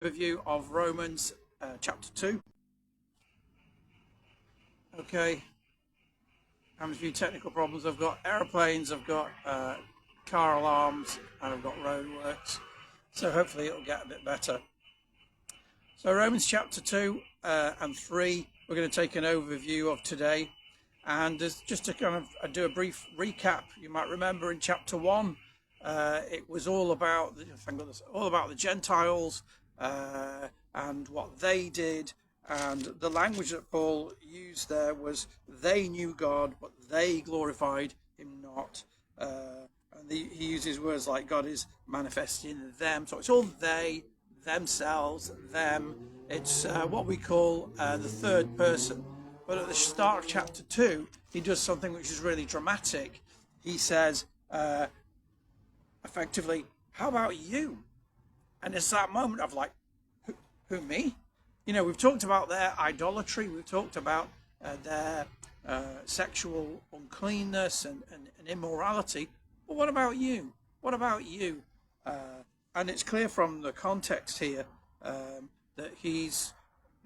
Review of Romans chapter 2. Okay, having a few technical problems. I've got aeroplanes, I've got car alarms, and I've got roadworks. So hopefully it'll get a bit better. So Romans chapter 2 and 3, we're going to take an overview of today. And just to kind of do a brief recap, you might remember in chapter 1, it was all about the Gentiles and what they did, and the language that Paul used there was they knew God, but they glorified him not. And he uses words like God is manifested in them. So it's all they, themselves, them. It's what we call the third person. But at the start of chapter 2, he does something which is really dramatic. He says, effectively, how about you? And it's that moment of like, who, me? You know, we've talked about their idolatry. We've talked about their sexual uncleanness and immorality. But what about you? What about you? And it's clear from the context here that he's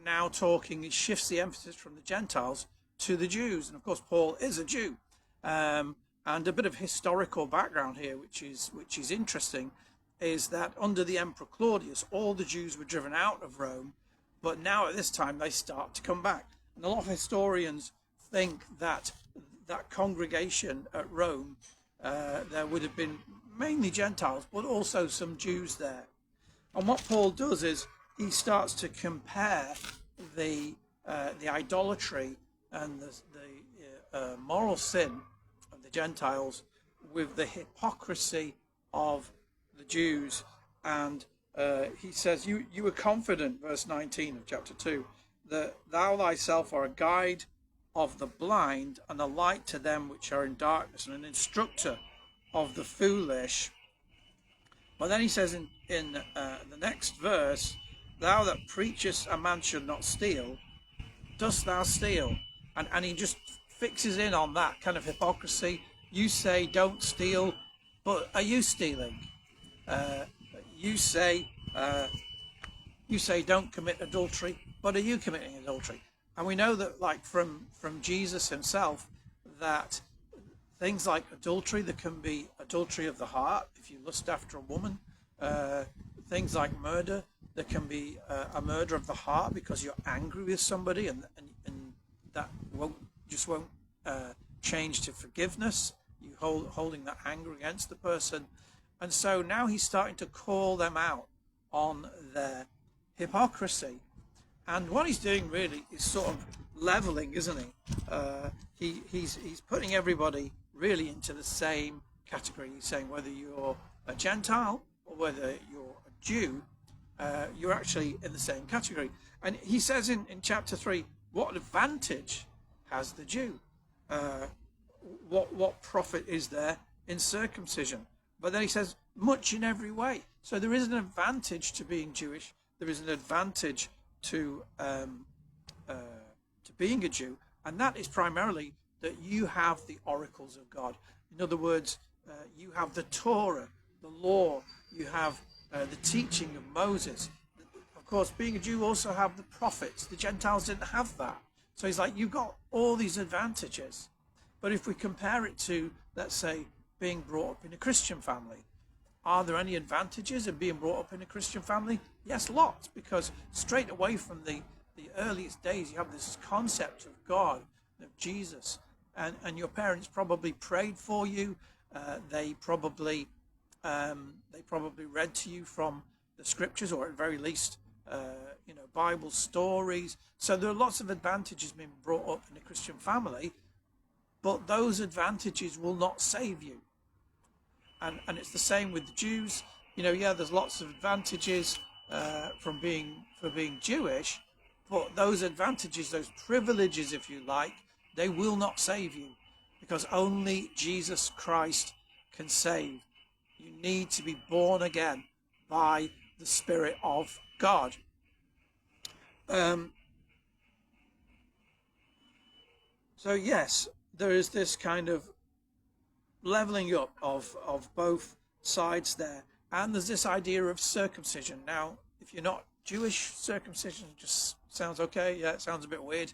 now talking, he shifts the emphasis from the Gentiles to the Jews. And of course, Paul is a Jew. And a bit of historical background here, which is interesting, is that under the Emperor Claudius, all the Jews were driven out of Rome, but now at this time they start to come back. And a lot of historians think that that congregation at Rome, there would have been mainly Gentiles, but also some Jews there. And what Paul does is he starts to compare the idolatry and the moral sin of the Gentiles with the hypocrisy of the Jews. And he says, you were confident, verse 19 of chapter 2, that thou thyself art a guide of the blind and a light to them which are in darkness and an instructor of the foolish. But then he says in the next verse, thou that preachest a man should not steal, dost thou steal? And he just fixes in on that kind of hypocrisy. You say don't steal, but are you stealing? You say don't commit adultery, but are you committing adultery? And we know that, like from Jesus himself, that things like adultery, there can be adultery of the heart if you lust after a woman. Things like murder, there can be a murder of the heart because you're angry with somebody, and that won't change to forgiveness. You holding that anger against the person. And so now he's starting to call them out on their hypocrisy. And what he's doing really is sort of leveling, isn't he? He's putting everybody really into the same category. He's saying whether you're a Gentile or whether you're a Jew, you're actually in the same category. And he says in chapter 3, what advantage has the Jew? What profit is there in circumcision? But then he says, much in every way. So there is an advantage to being Jewish. There is an advantage to being a Jew. And that is primarily that you have the oracles of God. In other words, you have the Torah, the law. You have the teaching of Moses. Of course, being a Jew also have the prophets. The Gentiles didn't have that. So he's like, you've got all these advantages. But if we compare it to, let's say, being brought up in a Christian family, are there any advantages of being brought up in a Christian family? Yes, lots, because straight away from the earliest days, you have this concept of God, of Jesus, and your parents probably prayed for you. They probably read to you from the scriptures, or at the very least, Bible stories. So there are lots of advantages being brought up in a Christian family, but those advantages will not save you. And it's the same with the Jews. There's lots of advantages for being Jewish, but those advantages, those privileges, if you like, they will not save you, because only Jesus Christ can save. You need to be born again by the Spirit of God. So yes, there is this kind of leveling up of both sides there. And there's this idea of circumcision. Now, if you're not Jewish circumcision just sounds okay. Yeah, it sounds a bit weird.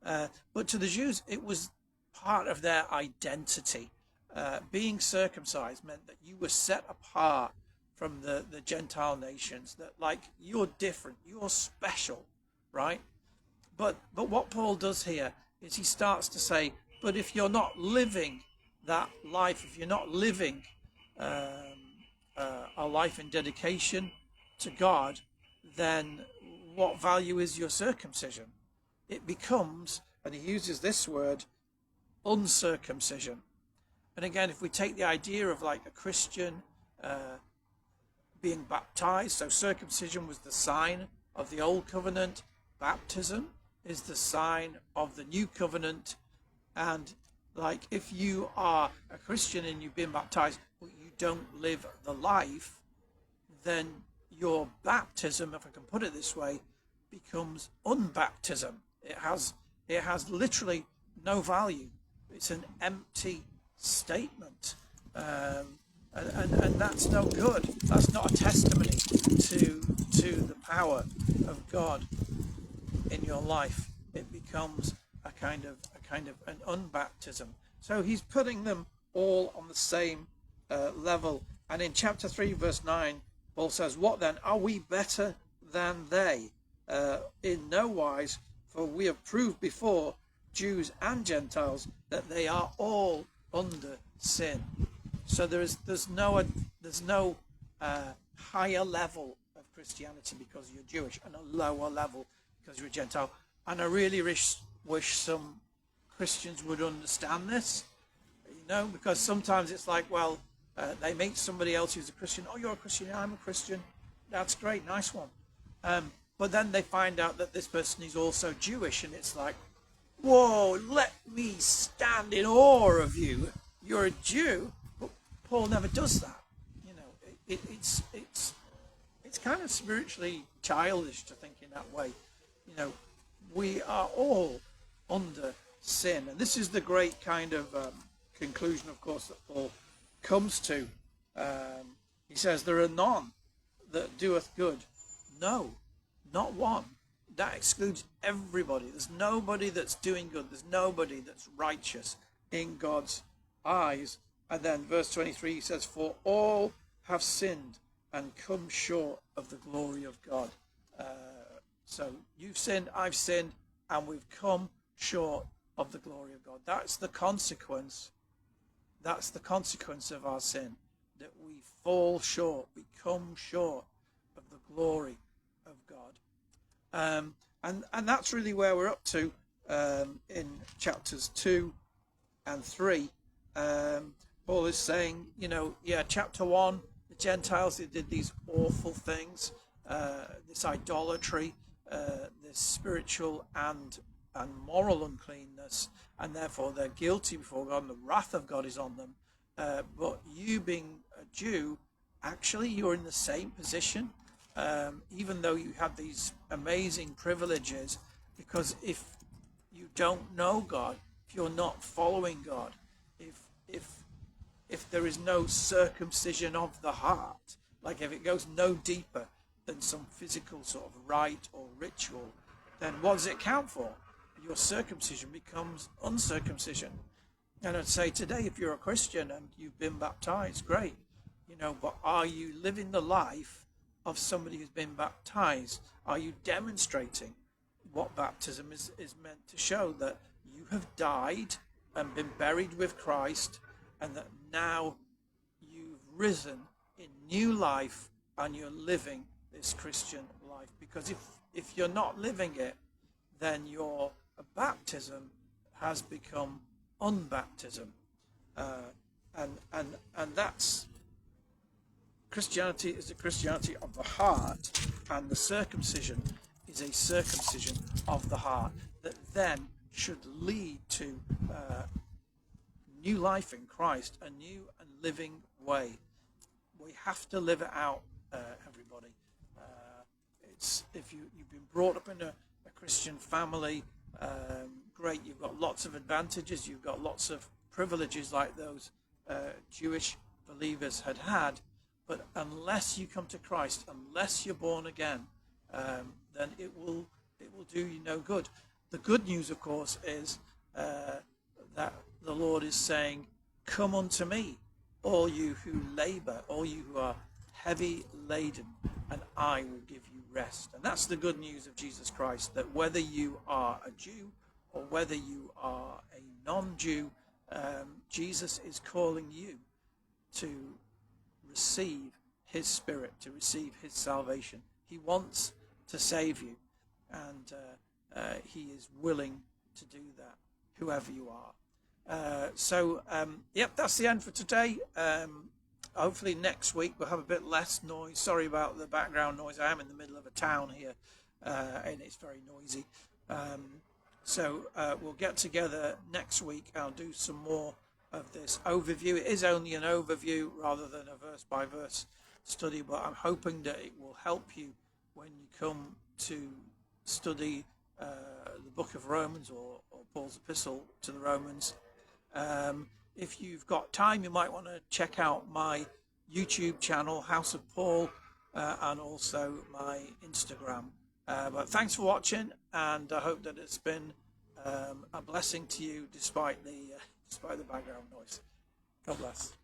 But to the Jews, it was part of their identity. Being circumcised meant that you were set apart from the Gentile nations, that like you're different, you're special, right? But what Paul does here is he starts to say, but if you're not living that life, if you're not living a life in dedication to God, then what value is your circumcision? It becomes, and he uses this word, uncircumcision. And again, if we take the idea of like a Christian being baptized, so circumcision was the sign of the old covenant, baptism is the sign of the new covenant. And like if you are a Christian and you've been baptized but you don't live the life, then your baptism, if I can put it this way, becomes unbaptism. It has literally no value. It's an empty statement, and that's no good. That's not a testimony to the power of God in your life. It becomes a kind of an unbaptism. So he's putting them all on the same level. And in chapter 3, verse 9, Paul says, "What then? Are we better than they? In no wise, for we have proved before, Jews and Gentiles, that they are all under sin." So there's no higher level of Christianity because you're Jewish, and a lower level because you're a Gentile. And I really wish some Christians would understand this, because sometimes it's like, well, they meet somebody else who's a Christian. Oh, you're a Christian? Yeah, I'm a Christian. That's great, nice one. But then they find out that this person is also Jewish, and it's like, whoa, let me stand in awe of you. You're a Jew. But Paul never does that. It's kind of spiritually childish to think in that way. We are all under sin. And this is the great kind of conclusion, of course, that Paul comes to. He says, there are none that doeth good. No, not one. That excludes everybody. There's nobody that's doing good. There's nobody that's righteous in God's eyes. And then verse 23 he says, for all have sinned and come short of the glory of God. So you've sinned, I've sinned, and we've come short of the glory of God. That's the consequence. That's the consequence of our sin, that we fall short, we come short of the glory of God. And that's really where we're up to in chapters 2 and 3. Paul is saying, chapter 1, the Gentiles, they did these awful things, this idolatry, this spiritual and moral uncleanness, and therefore they're guilty before God, and the wrath of God is on them. But you being a Jew, actually you're in the same position, even though you have these amazing privileges, because if you don't know God, if you're not following God, if there is no circumcision of the heart, like if it goes no deeper than some physical sort of rite or ritual, then what does it count for? Your circumcision becomes uncircumcision. And I'd say today, if you're a Christian and you've been baptized, great, but are you living the life of somebody who's been baptized? Are you demonstrating what baptism is meant to show, that you have died and been buried with Christ, and that now you've risen in new life and you're living this Christian life? Because if you're not living it, then your baptism has become unbaptism, and that's Christianity is a Christianity of the heart, and the circumcision is a circumcision of the heart that then should lead to new life in Christ, a new and living way. We have to live it out, everybody. It's if you've been brought up in a Christian family, great, you've got lots of advantages, you've got lots of privileges like those Jewish believers had, but unless you come to Christ, unless you're born again, then it will do you no good. The good news, of course, is that the Lord is saying, "Come unto me, all you who labor, all you who are heavy laden, and I will give you rest." And that's the good news of Jesus Christ, that whether you are a Jew or whether you are a non-Jew, Jesus is calling you to receive his Spirit, to receive his salvation. He wants to save you, and he is willing to do that, whoever you are. Yep, that's the end for today. Hopefully next week we'll have a bit less noise. Sorry about the background noise. I am in the middle of a town here, and it's very noisy. We'll get together next week. I'll do some more of this overview. It is only an overview rather than a verse-by-verse study, but I'm hoping that it will help you when you come to study the book of Romans, or Paul's epistle to the Romans. If you've got time, you might want to check out my YouTube channel, House of Paul, and also my Instagram. But thanks for watching, and I hope that it's been a blessing to you despite the background noise. God bless.